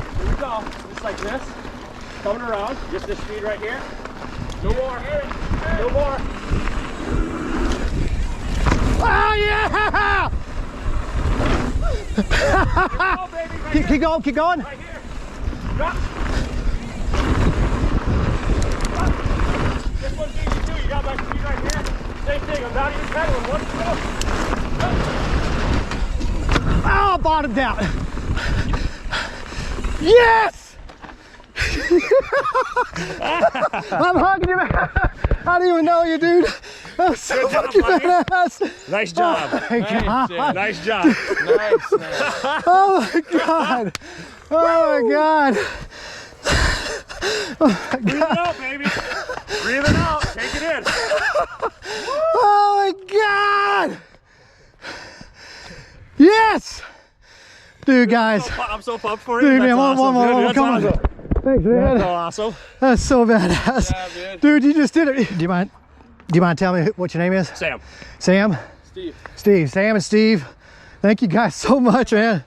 Here we go. Just like this. Coming around. Just this speed right here. No more. No more. Oh, yeah! Go, baby, right Keep going, keep going. Right here. Drop. This one's easy too. You got my speed right here. Same thing. I'm not even pedaling. One stroke. Oh, bottomed out. Yes! I'm hugging you, man. I didn't even know you, dude. That was so fucking badass. Nice job. Oh my God. Nice job. Nice, man. Oh my God. Oh my God. Oh my Breathe it God. out, baby. Breathe it out. Take it in. Oh my God. Yes. Dude, guys. I'm so pumped for you. Dude, man, That's one awesome, more. dude. Come on. That's awesome. Thanks, man. That's awesome. That's so badass. Yeah, Dude, you just did it. Do you mind telling me what your name is? Sam. Sam? Steve. Steve. Sam and Steve. Thank you guys so much, man.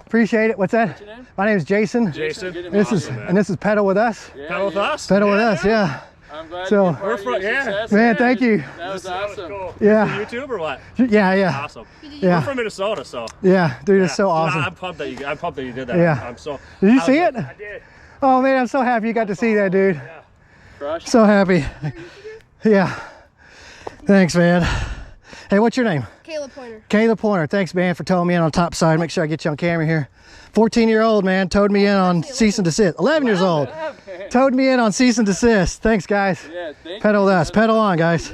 Appreciate it. What's that? What's your name? My name is Jason. Jason. Good to This meet is you, man. and this is Pedal with Us. Yeah, Pedal with yeah. us? Pedal with Us, yeah. I'm glad So- to be part of your We're yeah. success. Man, Yeah, thank you. That was awesome. Cool. Yeah. YouTube or what? Yeah, yeah. Awesome. Yeah. We're from Minnesota, so. Yeah, dude, it's yeah. so awesome. I'm pumped that you did that. Yeah. I'm so. Did you I see was- it? I did. Oh man, I'm so happy you got to see that, dude. Yeah. Crush. So happy. Yeah. Thanks, man. Hey, what's your name? Kayla Pointer. Kayla Pointer. Thanks, man, for towing me in on top side. Make sure I get you on camera here. 14-year-old, man, towed me in on cease and desist. 11 years old. Towed me in on cease and desist. Thanks, guys. Yeah, thank Pedal you. with Us. Pedal on, guys.